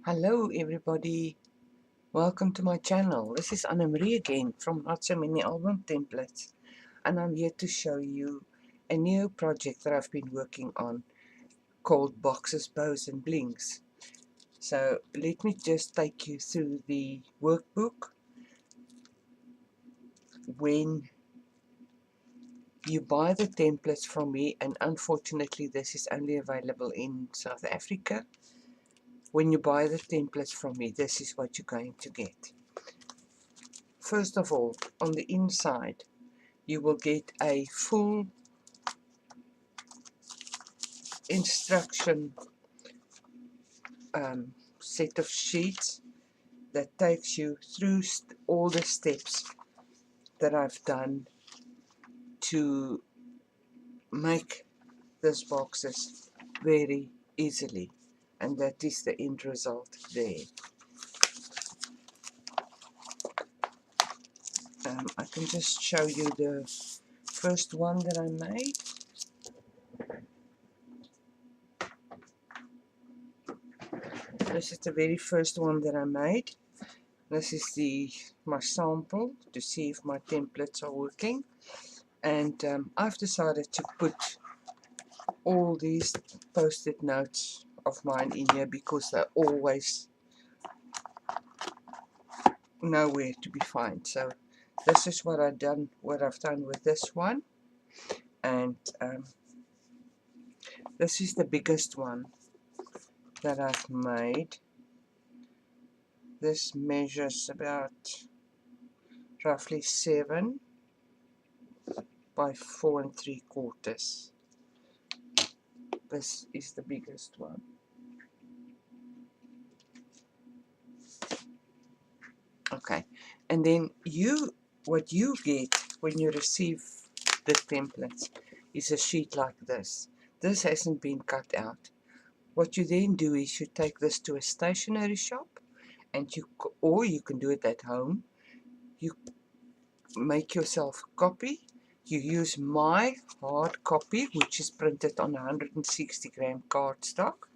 Hello everybody, welcome to my channel. This is Anna-Marie again from Not So Many Album Templates, and I'm here to show you a new project that I've been working on called Boxes, Bows and Blings. So let me just take you through the workbook. When you buy the templates from me, and unfortunately this is only available in South Africa, when you buy the templates from me, this is what you're going to get. First of all, on the inside you will get a full instruction set of sheets that takes you through all the steps that I've done to make these boxes very easily, and that is the end result there. I can just show you the first one that I made. This is the very first one that I made. This is my sample to see if my templates are working, and I've decided to put all these post-it notes of mine in here because they're always nowhere to be found. So this is what I've done with this one, and this is the biggest one that I've made. This measures about roughly 7 by 4 3/4. This is the biggest one. Okay, and then what you get when you receive the templates is a sheet like this. This hasn't been cut out. What you then do is you take this to a stationery shop, and or you can do it at home. You make yourself a copy. You use my hard copy, which is printed on 160-gram cardstock,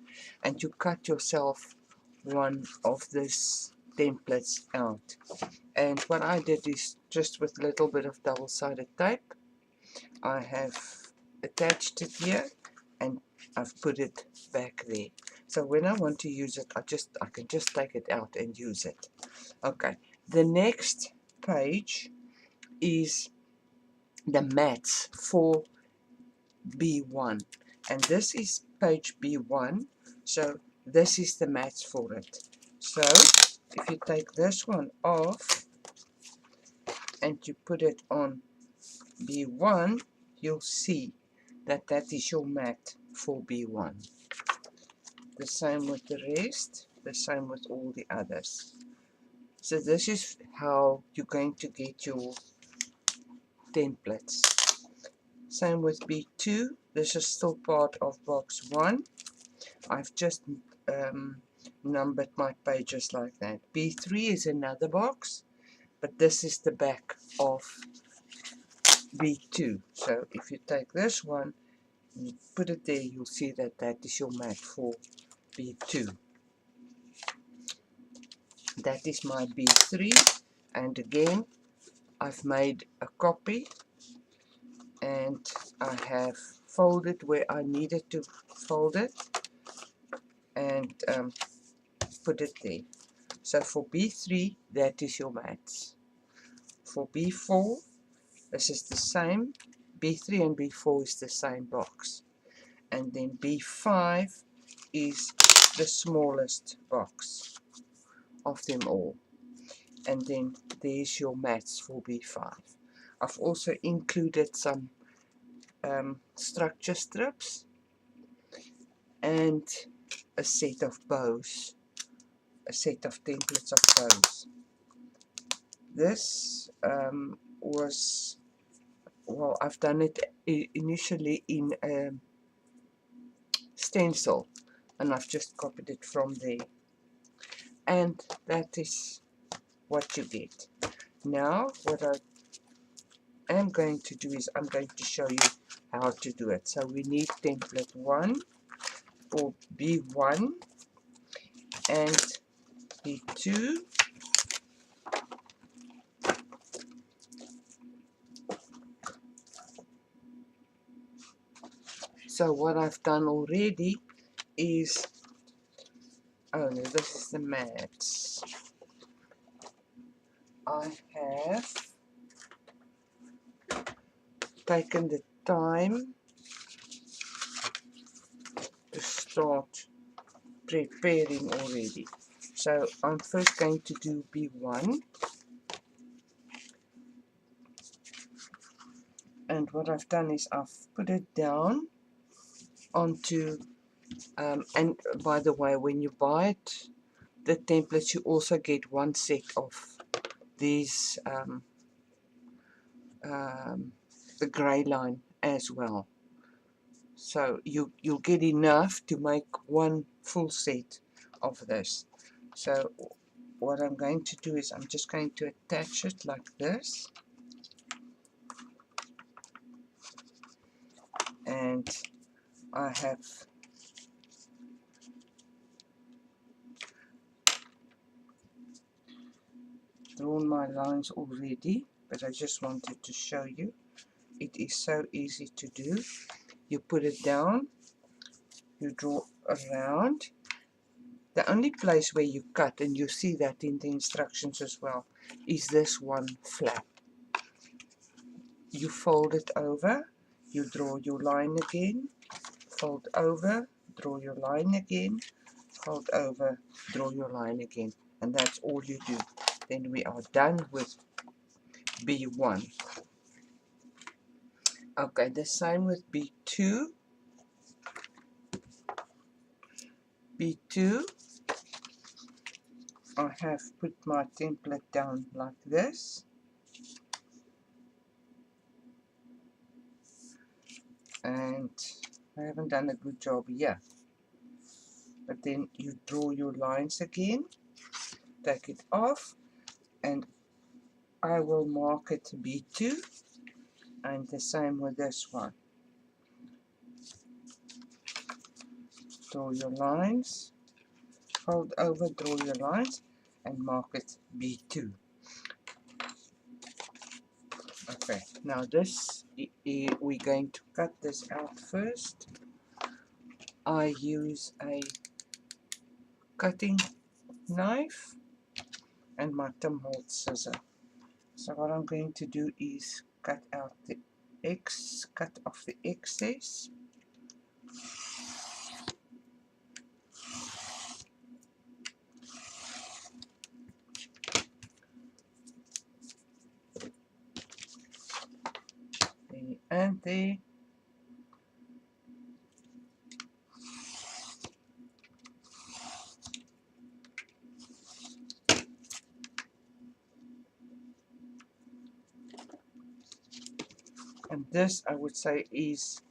and you cut yourself one of these templates out. And what I did is, just with a little bit of double-sided tape, I have attached it here, and I've put it back there. So when I want to use it, I can just take it out and use it. Okay, the next page is the mats for B1, and this is page B1, so this is the mats for it. So if you take this one off and you put it on B1, you'll see that that is your mat for B1. The same with the rest, the same with all the others. So this is how you're going to get your templates. Same with B2, this is still part of box 1. I've just numbered my pages like that. B3 is another box, but this is the back of B2. So if you take this one, you put it there, you'll see that that is your mat for B2. That is my B3, and again I've made a copy, and I have folded where I needed to fold it, and put it there. So for B3, that is your mats. For B4, this is the same. B3 and B4 is the same box, and then B5 is the smallest box of them all, and then there's your mats for B5. I've also included some structure strips and a set of bows, a set of templates of bows. This was, well, I've done it initially in a stencil, and I've just copied it from there, and that is what you get. Now what I am going to do is I'm going to show you how to do it. So we need template 1 or B1, and B2. So what I've done already is, oh no, this is the mats. I have taken the time to start preparing already. So I'm first going to do B1, and what I've done is I've put it down onto, and by the way, when you buy it, the templates, you also get one set of these, the grey line as well. So you'll get enough to make one full set of this. So what I'm going to do is I'm just going to attach it like this, and I have drawn my lines already, but I just wanted to show you. It is so easy to do. You put it down, you draw around. The only place where you cut, and you see that in the instructions as well, is this one flap. You fold it over, you draw your line again, fold over, draw your line again, fold over, draw your line again, and that's all you do. Then we are done with B1. Okay, the same with B2. B2, I have put my template down like this, and I haven't done a good job here. But then you draw your lines again, take it off, and I will mark it B2, and the same with this one. Draw your lines, fold over, draw your lines, and mark it B2. Okay, now this, we're going to cut this out first. I use a cutting knife and my Tim Holtz scissor. So what I'm going to do is cut off the excess. There and there. And this, I would say, is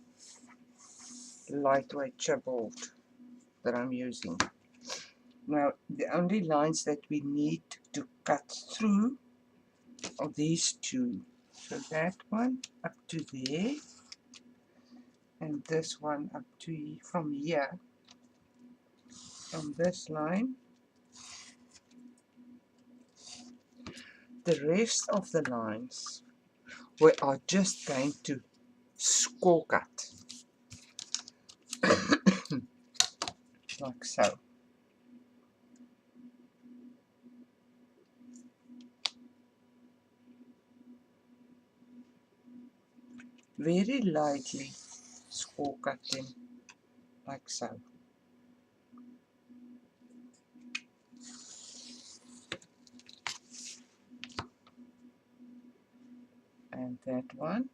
lightweight chipboard that I'm using. Now, the only lines that we need to cut through are these two. So that one up to there, and this one up to from here, from this line. The rest of the lines we are just going to score cut like so. Very lightly score cut them like so. And that one.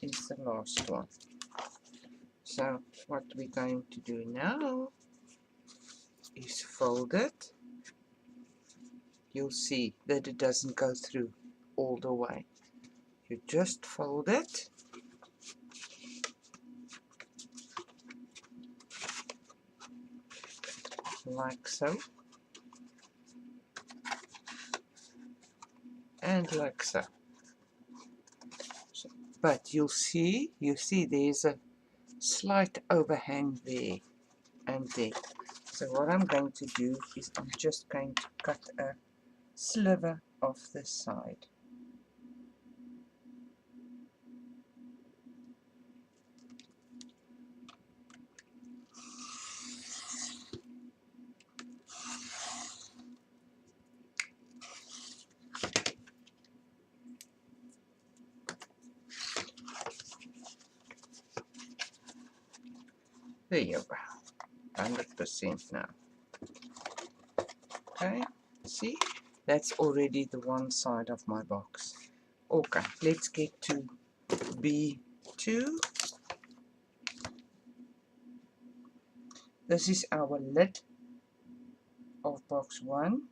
Is the last one. So what we're going to do now is fold it. You'll see that it doesn't go through all the way. You just fold it like so, and like so. But you see there's a slight overhang there and there. So what I'm going to do is I'm just going to cut a sliver off this side. There you go, 100% now. Okay, see, that's already the one side of my box. Okay, let's get to B2. This is our lid of box 1.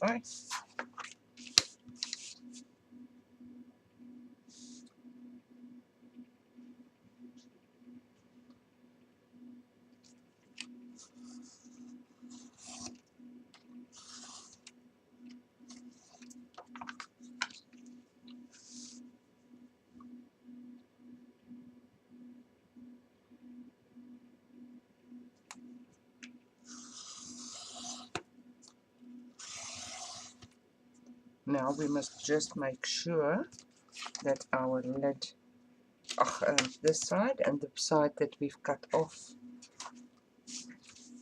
Nice. Now we must just make sure that our lid, this side and the side that we've cut off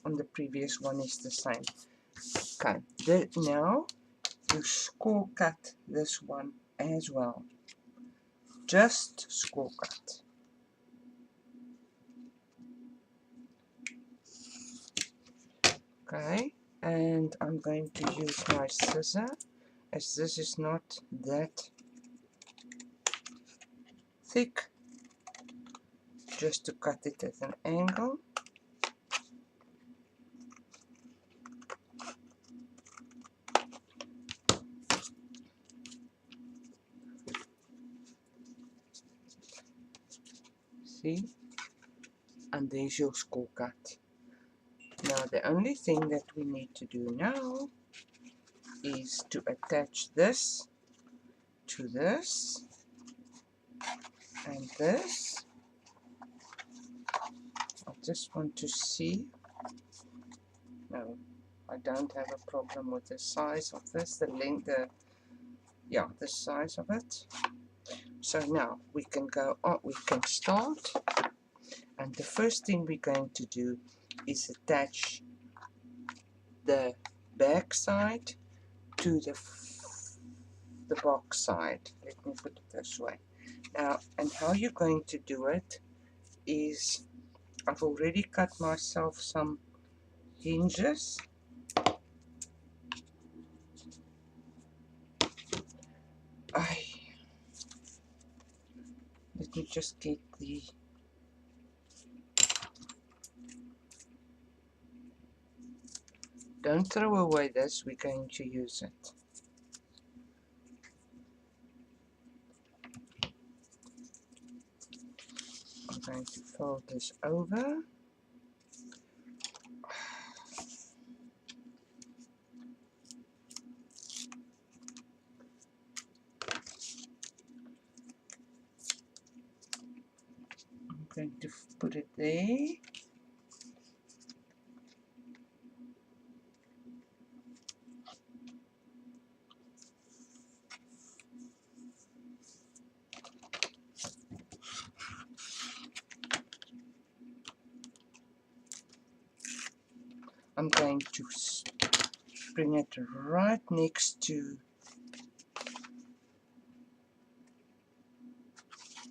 on the previous one is the same. Okay, now you score cut this one as well. Just score cut. Okay, and I'm going to use my scissor, as this is not that thick, just to cut it at an angle. See? And there's your score cut. Now the only thing that we need to do now is to attach this to this and this. I just want to see. No, I don't have a problem with the size of this, the length, the size of it. So now we can go on, we can start, and the first thing we're going to do is attach the back side to the box side. Let me put it this way. Now, and how you're going to do it is, I've already cut myself some hinges. Let me just get the don't throw away this, we're going to use it. I'm going to fold this over. I'm going to put it there. I'm going to bring it right next to,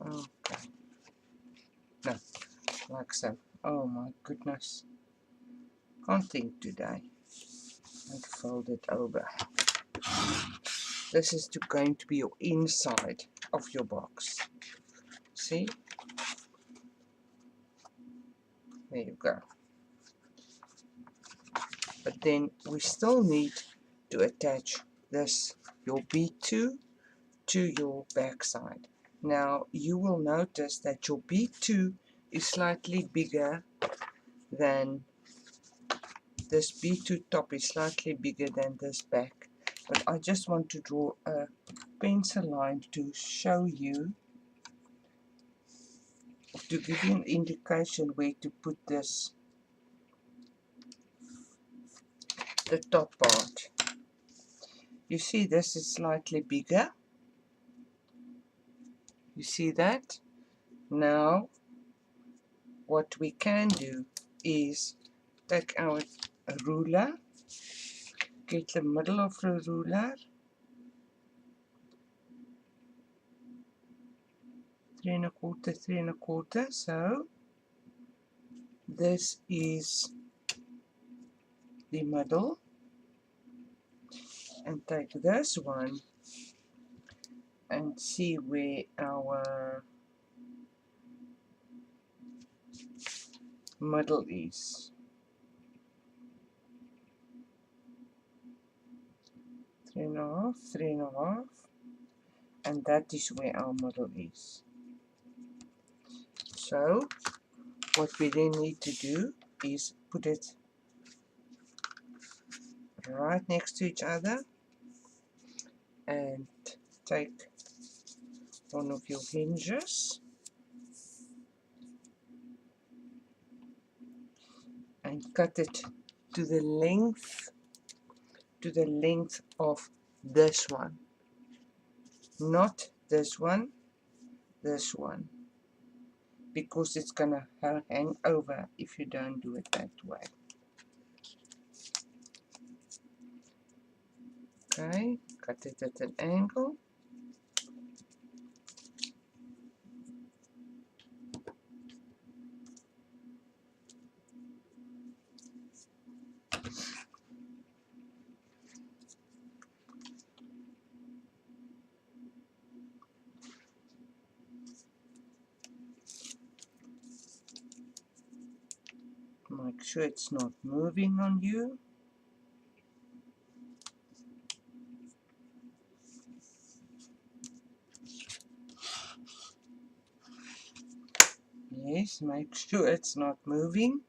okay, no, like so. Oh my goodness, can't think today. And fold it over. This is going to be your inside of your box. See? There you go. but then we still need to attach this, your B2, to your back side. Now you will notice that your B2 is slightly bigger than this. B2 top is slightly bigger than this back, but I just want to draw a pencil line to show you, to give you an indication where to put this, the top part. You see this is slightly bigger, you see that? Now what we can do is take our ruler, get the middle of the ruler, 3 1/4, 3 1/4, so this is the middle, and take this one and see where our middle is. 3 1/2, 3 1/2, and that is where our middle is. So what we then need to do is put it right next to each other and take one of your hinges and cut it to the length of this one, not this one, this one, because it's gonna hang over if you don't do it that way. Okay, cut it at an angle. Make sure it's not moving on you. Yes, make sure it's not moving.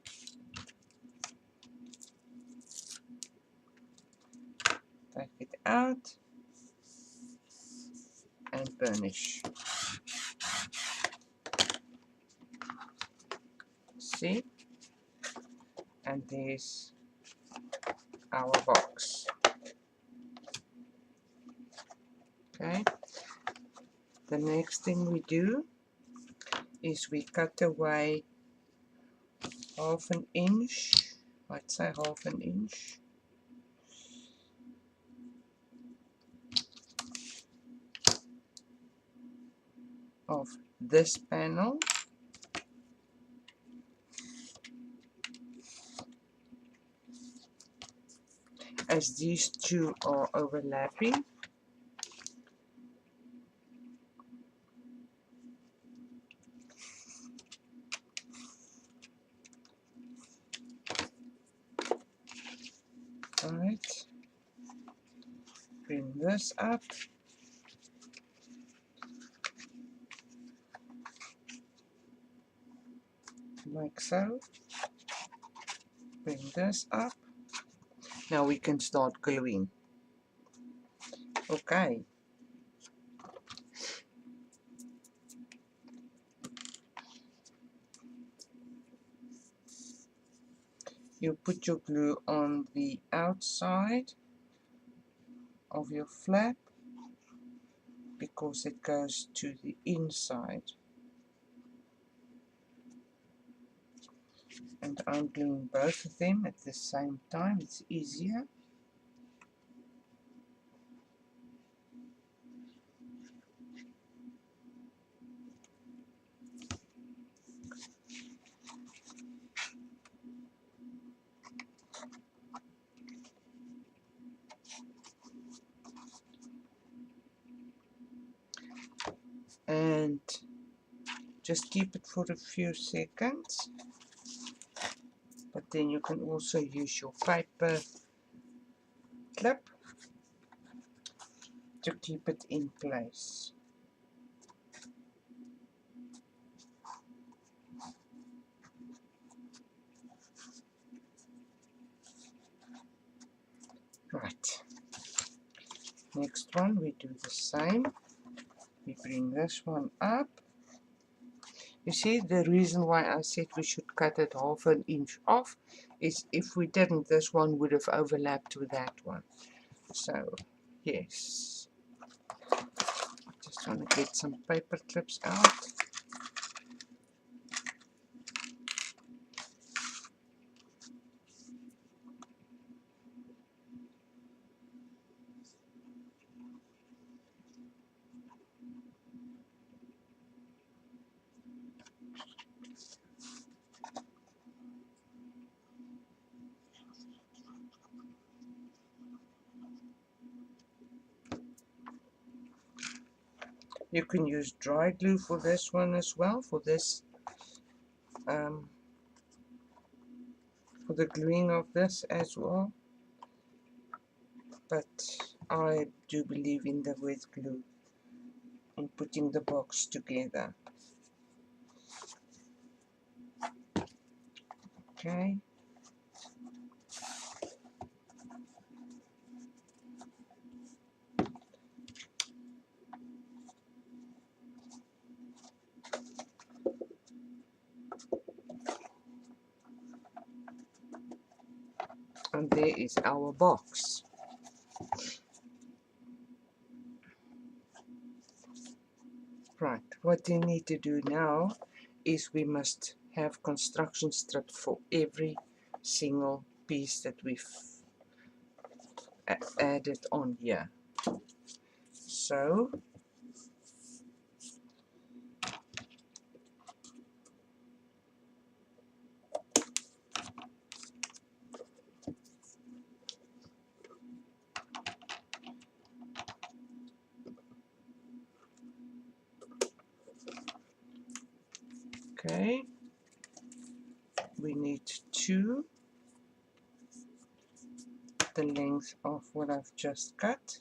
Take it out and burnish. See? And there's our box. Okay, the next thing we do is we cut away 1/2 inch, I'd say 1/2 inch, of this panel, as these two are overlapping. Alright, bring this up, like so, bring this up. Now we can start gluing. Okay, you put your glue on the outside of your flap because it goes to the inside, and I'm gluing both of them at the same time, it's easier. And just keep it for a few seconds, but Then you can also use your paper clip to keep it in place. Right, next one we do the same. We bring this one up. You see, the reason why I said we should cut it half an inch off is if we didn't, this one would have overlapped with that one. So, yes. I just want to get some paper clips out. You can use dry glue for this one as well, for this, for the gluing of this as well. But I do believe in the wet glue, in putting the box together. Okay. And there is our box. Right, what we need to do now is we must have construction strips for every single piece that we've added on here. So, okay, we need two, the length of what I've just cut,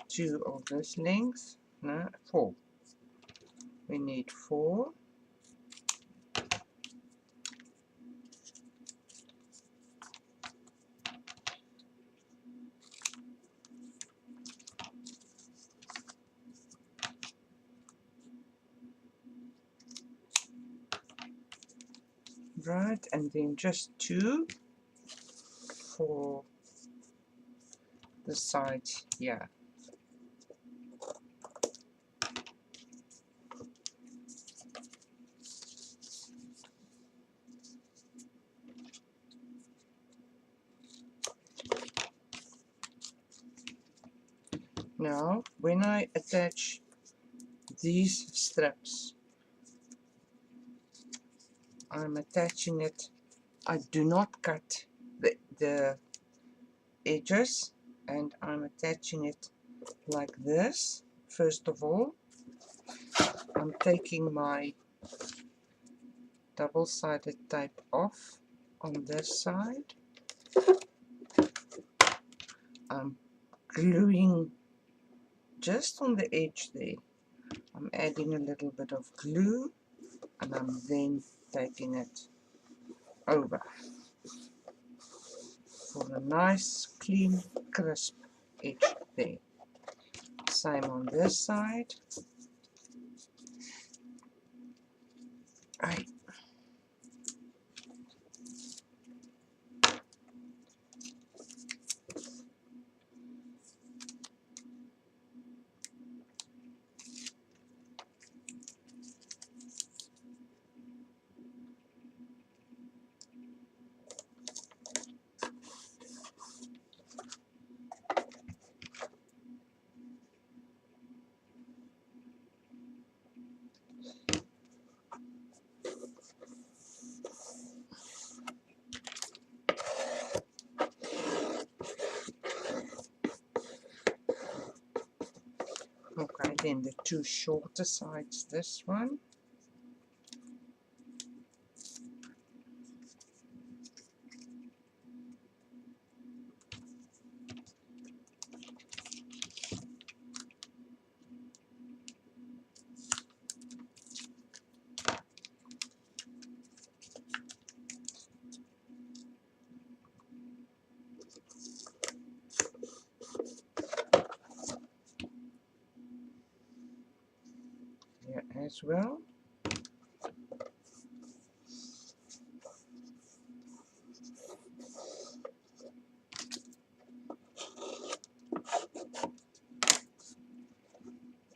two of this length, no, four. We need four. Right, and then just two for the sides here. Now, when I attach these strips, I'm attaching it. I do not cut the edges, and I'm attaching it like this. First of all, I'm taking my double-sided tape off on this side. I'm gluing just on the edge there. I'm adding a little bit of glue, and I'm then taking it over for a nice, clean, crisp edge there. Same on this side. Right. Okay, then the two shorter sides, this one as well.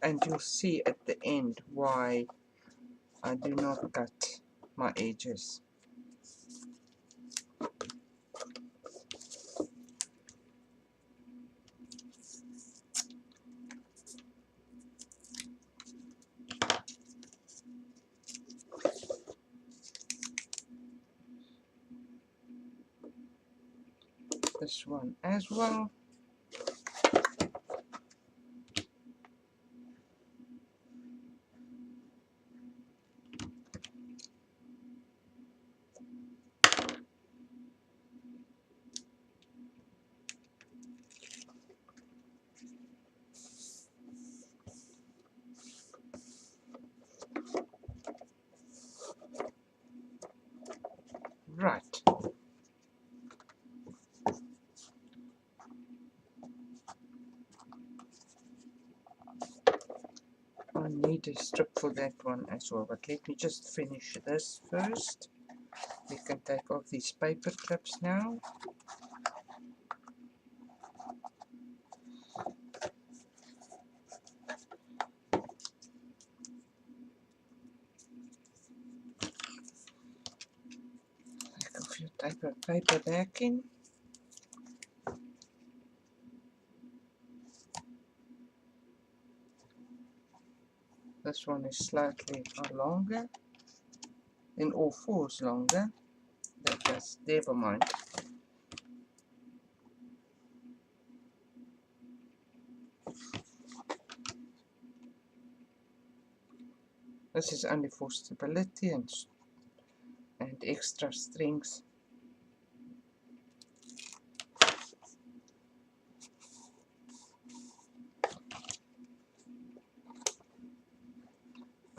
And you'll see at the end why I do not cut my edges. This one as well. Right. I need a strip for that one as well, but let me just finish this first. We can take off these paper clips now. Take off your paper backing. This one is slightly longer, and all fours longer. That's never mind. This is only for stability and extra strings.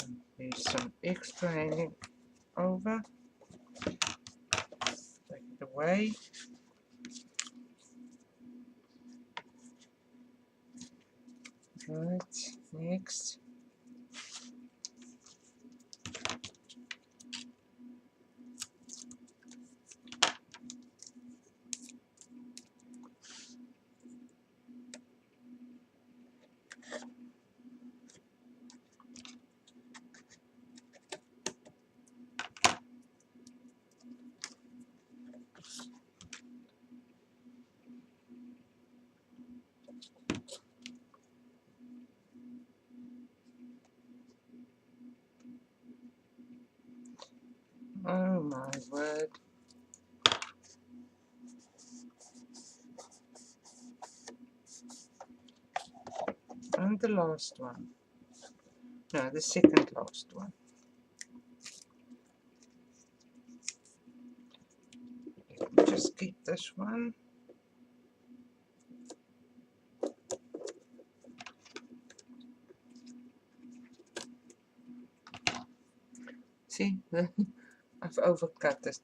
And there's some extra hanging over. Take it away. Right, next. Oh my word. And the last one. No, the second last one. Let me just get this one. See, I've overcut it.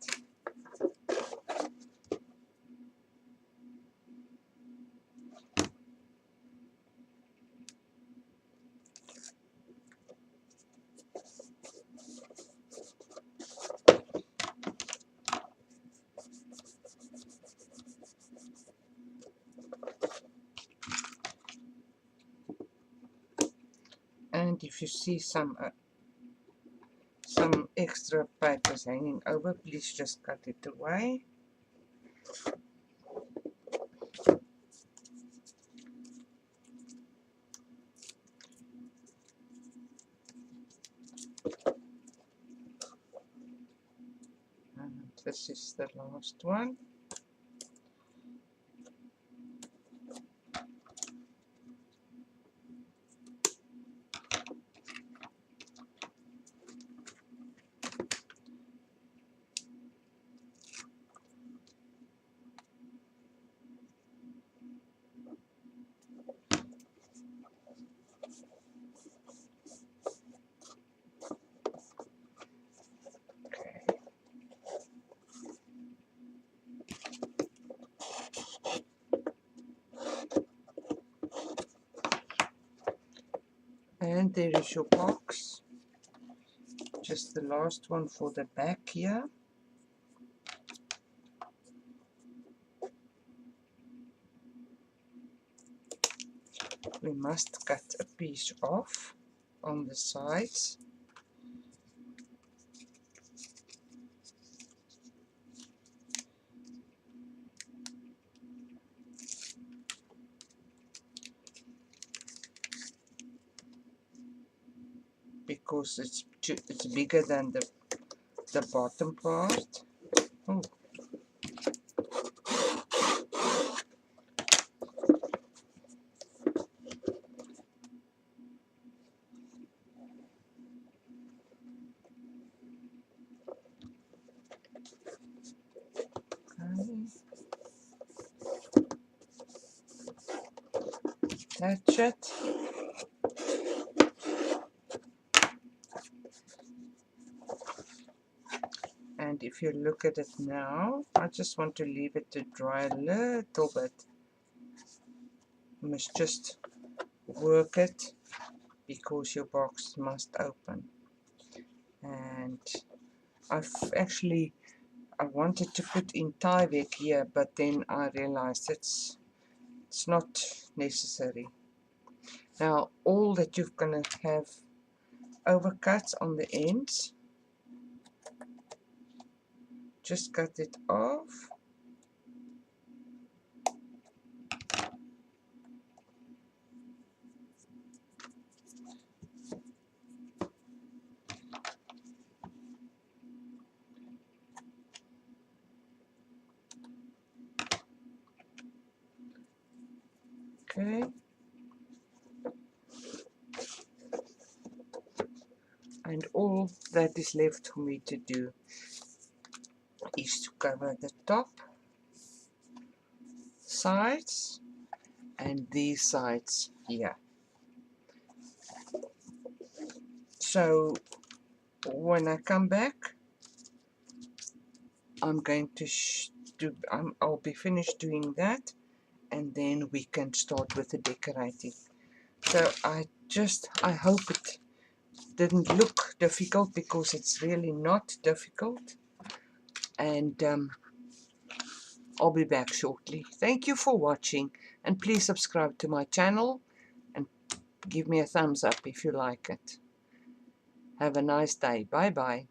And if you see some extra papers hanging over, please just cut it away. And this is the last one. And there is your box. just the last one for the back here. We must cut a piece off on the sides. Because it's bigger than the bottom part. Oh. That's it. And if you look at it now, I just want to leave it to dry a little bit. You must just work it because your box must open. And I wanted to put in Tyvek here, but then I realized it's not necessary. Now all that you're gonna have overcuts on the ends, just cut it off. Okay. And all that is left for me to do is to cover the top, sides, and these sides here. So when I come back, I'm going to I'll be finished doing that, and then we can start with the decorating. So I hope it didn't look difficult, because it's really not difficult. And I'll be back shortly. Thank you for watching, and please subscribe to my channel and give me a thumbs up if you like it. Have a nice day. Bye bye.